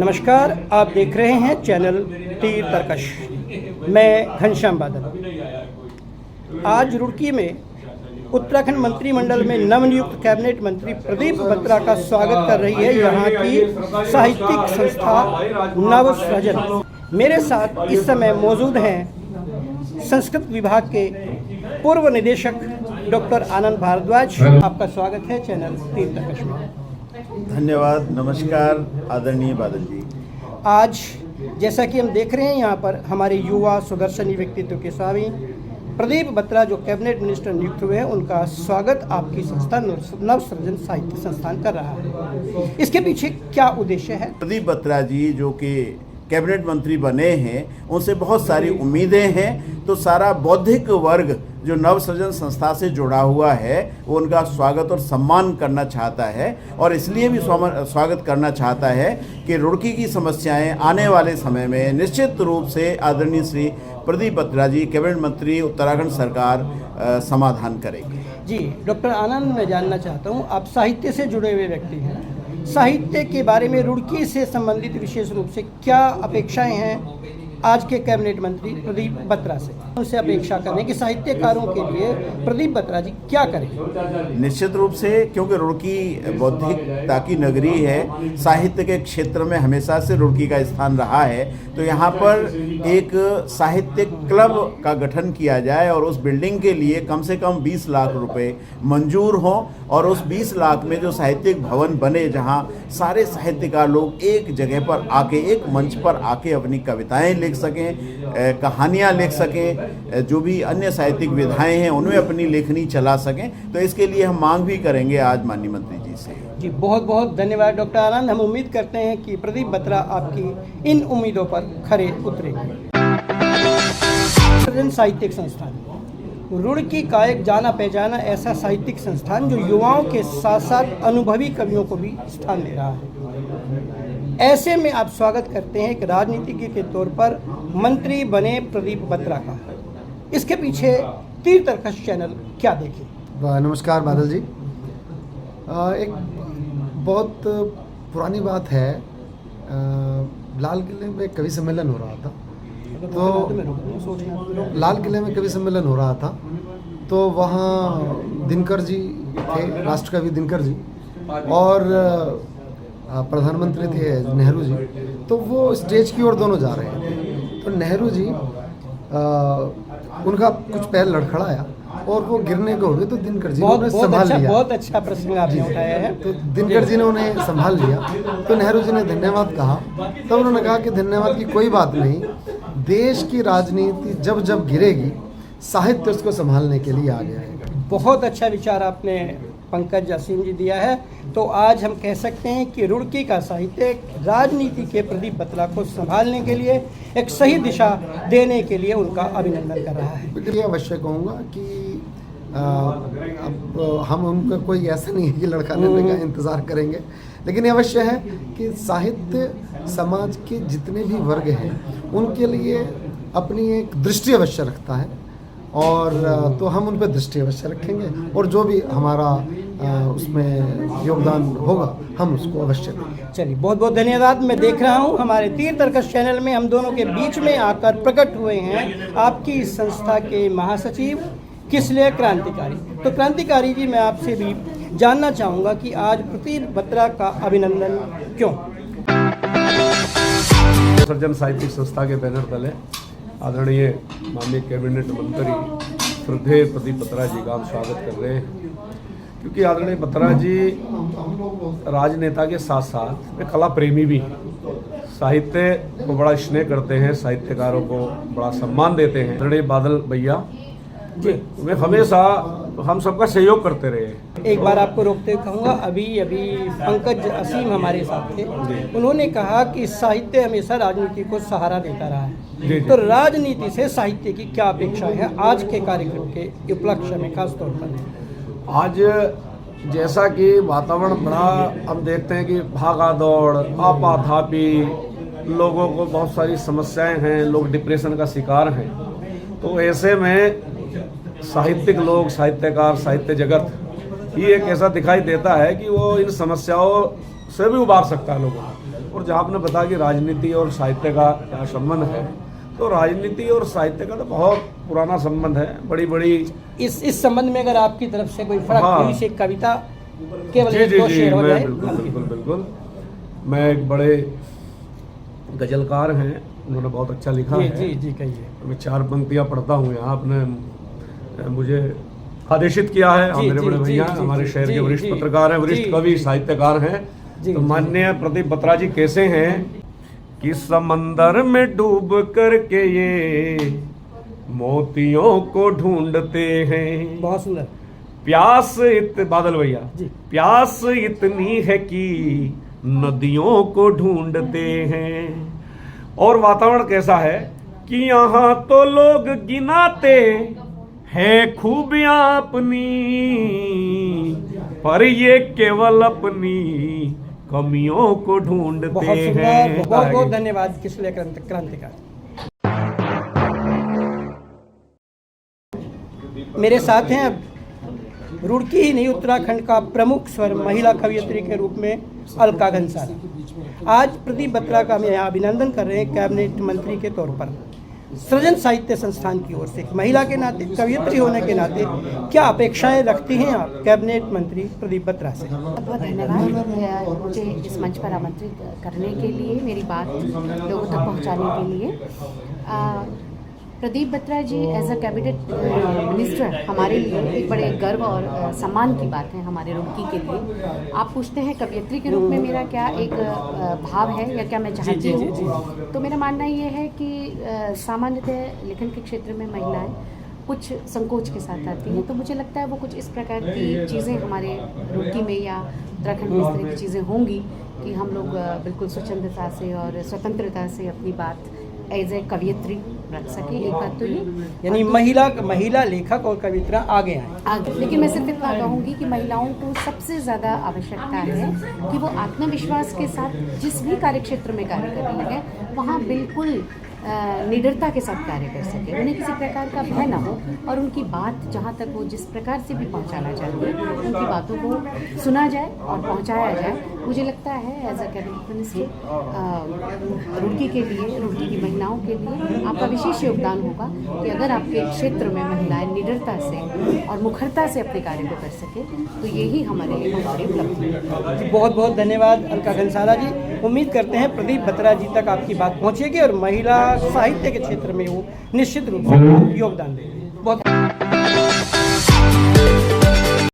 नमस्कार, आप देख रहे हैं चैनल तीर तर्कश। मैं घनश्याम बादल। आज रुड़की में उत्तराखंड मंत्रिमंडल में नवनियुक्त कैबिनेट मंत्री प्रदीप बत्रा का स्वागत कर रही है यहाँ की साहित्यिक संस्था नवसृजन। मेरे साथ इस समय मौजूद हैं संस्कृत विभाग के पूर्व निदेशक डॉक्टर आनंद भारद्वाज। आपका स्वागत है चैनल तीर तर्कश में। धन्यवाद। नमस्कार आदरणीय बादल जी। आज जैसा कि हम देख रहे हैं यहाँ पर हमारे युवा सुदर्शनी व्यक्तित्व के स्वामी प्रदीप बत्रा जो कैबिनेट मिनिस्टर नियुक्त हुए हैं, उनका स्वागत आपकी संस्था नवसृजन साहित्य संस्थान कर रहा है। इसके पीछे क्या उद्देश्य है? प्रदीप बत्रा जी जो कि कैबिनेट मंत्री बने हैं, उनसे बहुत सारी उम्मीदें हैं। तो सारा बौद्धिक वर्ग जो नवसृजन संस्था से जुड़ा हुआ है वो उनका स्वागत और सम्मान करना चाहता है, और इसलिए भी स्वागत करना चाहता है कि रुड़की की समस्याएं आने वाले समय में निश्चित रूप से आदरणीय श्री प्रदीप बत्रा जी कैबिनेट मंत्री उत्तराखंड सरकार समाधान करेगी। जी डॉक्टर आनंद, मैं जानना चाहता हूँ, आप साहित्य से जुड़े हुए व्यक्ति हैं, साहित्य के बारे में रुड़की से संबंधित विशेष रूप से क्या अपेक्षाएं हैं आज के कैबिनेट मंत्री प्रदीप बत्रा से? उनसे अपेक्षा करें कि साहित्यकारों के लिए प्रदीप बत्रा जी क्या करें? निश्चित रूप से, क्योंकि रुड़की बौद्धिकता की नगरी है, साहित्य के क्षेत्र में हमेशा से रुड़की का स्थान रहा है, तो यहाँ पर एक साहित्यिक क्लब का गठन किया जाए और उस बिल्डिंग के लिए कम से कम 20 लाख रुपए मंजूर हों, और उस 20 लाख में जो साहित्यिक भवन बने जहाँ सारे साहित्यकार लोग एक जगह पर आके, एक मंच पर आके अपनी कविताएं लिख सकें, कहानियां लिख सकें, जो भी अन्य साहित्यिक विधाएं हैं उनमें अपनी लेखनी चला सकें। तो इसके लिए हम मांग भी करेंगे आज माननीय मंत्री जी से। जी बहुत बहुत धन्यवाद डॉक्टर आनंद। हम उम्मीद करते हैं कि प्रदीप बत्रा आपकी इन उम्मीदों पर खरे उतरेंगे। साहित्यिक संस्थान रुड़की का एक जाना पहचाना ऐसा साहित्यिक संस्थान जो युवाओं के साथ साथ अनुभवी कवियों को भी स्थान दे रहा है। ऐसे में आप स्वागत करते हैं एक राजनीतिज्ञ के तौर पर मंत्री बने प्रदीप बत्रा का। इसके पीछे तीर तर्कश चैनल क्या देखें? नमस्कार बादल जी। एक बहुत पुरानी बात है, लाल किले में कवि सम्मेलन हो रहा था, तो लाल किले में कवि सम्मेलन हो रहा था, तो वहाँ दिनकर जी थे, राष्ट्रकवि दिनकर जी, और प्रधानमंत्री थे नेहरू जी। तो वो स्टेज की ओर दोनों जा रहे थे, तो नेहरू जी उनका कुछ पैर लड़खड़ाया और वो गिरने को हो गए, तो दिनकर जी ने उन्हें संभाल लिया। बहुत अच्छा प्रश्न आपने उठाया है। तो दिनकर जी ने उन्हें संभाल लिया, तो नेहरू जी ने धन्यवाद कहा। तब उन्होंने कहा कि धन्यवाद की कोई बात नहीं, देश की राजनीति जब जब गिरेगी साहित्य उसको संभालने के लिए आ गया है। बहुत अच्छा विचार आपने पंकज असीम जी दिया है। तो आज हम कह सकते हैं कि रुड़की का साहित्य राजनीति के प्रदीप बत्रा को संभालने के लिए, एक सही दिशा देने के लिए उनका अभिनंदन कर रहा है। ये अवश्य कहूँगा कि अब हम उनका कोई ऐसा नहीं है कि लड़का लेने का इंतज़ार करेंगे, लेकिन ये अवश्य है कि साहित्य समाज के जितने भी वर्ग हैं उनके लिए अपनी एक दृष्टि अवश्य रखता है, और तो हम उन पर दृष्टि अवश्य रखेंगे, और जो भी हमारा उसमें योगदान होगा हम उसको अवश्य देंगे। चलिए बहुत बहुत धन्यवाद। मैं देख रहा हूँ हमारे तीर तर्कश चैनल में हम दोनों के बीच में आकर प्रकट हुए हैं आपकी इस संस्था के महासचिव, किस लिए क्रांतिकारी। तो क्रांतिकारी जी, मैं आपसे भी जानना चाहूँगा कि आज प्रदीप बत्रा का अभिनंदन क्यों? नवसृजन साहित्यिक संस्था के बैनर तले आदरणीय माननीय कैबिनेट मंत्री श्रद्धेय प्रदीप बत्रा जी का हम स्वागत कर रहे हैं, क्योंकि आदरणीय बत्रा जी राजनेता के साथ साथ वे कला प्रेमी भी हैं, साहित्य को बड़ा स्नेह करते हैं, साहित्यकारों को बड़ा सम्मान देते हैं। आदरणीय बादल भैया जी वे हमेशा हम सबका सहयोग करते रहे। एक बार आपको रोकते हुए कहूँगा, अभी पंकज असीम हमारे साथ थे, उन्होंने कहा कि साहित्य हमेशा राजनीति को सहारा देता रहा है। तो राजनीति से साहित्य की क्या अपेक्षा है आज के कार्यक्रम के उपलक्ष्य में खास तौर पर? आज जैसा कि वातावरण बड़ा हम देखते हैं कि भागा दौड़, आपाधापी, लोगों को बहुत सारी समस्याएं हैं, लोग डिप्रेशन का शिकार हैं, तो ऐसे में साहित्यिक लोग, साहित्यकार, साहित्य जगत ही एक ऐसा दिखाई देता है कि वो इन समस्याओं से भी उबार सकता है लोगों को। और जहाँ आपने बताया कि राजनीति और साहित्य का क्या संबंध है, तो राजनीति और साहित्य का तो बहुत पुराना संबंध है। बड़ी बड़ी इस संबंध में अगर आपकी तरफ से कोई फर्क हाँ। थोड़ी सी कविता केवल जी एक जी दो जी शेर हो मैं जाए। बिल्कुल मैं एक बड़े गजलकार हैं, उन्होंने बहुत अच्छा लिखा जी है। जी जी कहिए। मैं 4 पंक्तियाँ पढ़ता हूँ यहाँ, आपने मुझे आदेशित किया है। जी, मेरे जी, बड़े जी, भैया जी, हमारे जी, शहर के जी, वरिष्ठ जी, पत्रकार हैं, वरिष्ठ जी, कवि जी। साहित्यकार हैं। जी, तो जी। माननीय प्रदीप बत्रा जी कैसे हैं कि समंदर में डूब करके ये मोतियों को ढूंढते हैं, बहुत सुंदर। प्यास बादल भैया जी। प्यास इतनी है कि नदियों को ढूंढते हैं। और वातावरण कैसा है कि यहाँ तो लोग गिनाते हैं खूबियां अपनी, पर ये केवल अपनी कमियों को ढूंढते बहुत सुंदर। हैं। बहुत बहुत धन्यवाद किसले क्रांतिकार। मेरे साथ हैं अब रुड़की ही नहीं उत्तराखंड का प्रमुख स्वर महिला कवयित्री के रूप में अलका घनसाला। आज प्रदीप बत्रा का हम यहाँ अभिनंदन कर रहे हैं कैबिनेट मंत्री के तौर पर सृजन साहित्य संस्थान की ओर से। महिला के नाते, कवयित्री होने के नाते क्या अपेक्षाएं रखती हैं आप कैबिनेट मंत्री प्रदीप बत्रा से? बहुत धन्यवाद मुझे इस मंच पर आमंत्रित करने के लिए, मेरी बात लोगों तक पहुंचाने के लिए। प्रदीप बत्रा जी एज अ कैबिनेट मिनिस्टर हमारे लिए एक बड़े गर्व और सम्मान की बात है हमारे रुड़की के लिए। आप पूछते हैं कवयित्री के रूप में मेरा क्या एक भाव है या क्या मैं चाहती हूँ, तो मेरा मानना ये है कि सामान्यतः लेखन के क्षेत्र में महिलाएं कुछ संकोच के साथ आती हैं, तो मुझे लगता है वो कुछ इस प्रकार की चीज़ें हमारे रुड़की में या उत्तराखंड में इस तरह की चीज़ें होंगी कि हम लोग बिल्कुल स्वच्छंदता से और स्वतंत्रता से अपनी बात एज ए कवयित्री रख सके। एक बात तो ये, यानी महिला लेखक और कविता आगे आए आगे। लेकिन मैं सिर्फ इतना कहूँगी कि महिलाओं को सबसे ज़्यादा आवश्यकता है कि वो आत्मविश्वास के साथ जिस भी कार्यक्षेत्र में कार्य करने लगे वहाँ बिल्कुल निडरता के साथ कार्य कर सके, उन्हें किसी प्रकार का भय ना हो और उनकी बात जहाँ तक वो जिस प्रकार से भी पहुँचाना चाहती है उनकी बातों को सुना जाए और पहुँचाया जाए। मुझे लगता है as a cabinet minister Roorkee के लिए, रुड़की की महिलाओं के लिए आपका विशेष योगदान होगा कि अगर आपके क्षेत्र में महिलाएं निडरता से और मुखरता से अपने कार्य को कर सके तो यही हमारे लिए बहुत बड़ी उपलब्धि है। जी। बहुत बहुत धन्यवाद अलका घनसाला जी। उम्मीद करते हैं प्रदीप बत्रा जी तक आपकी बात पहुँचेगी और महिला साहित्य के क्षेत्र में वो निश्चित रूप से योगदान देंगे।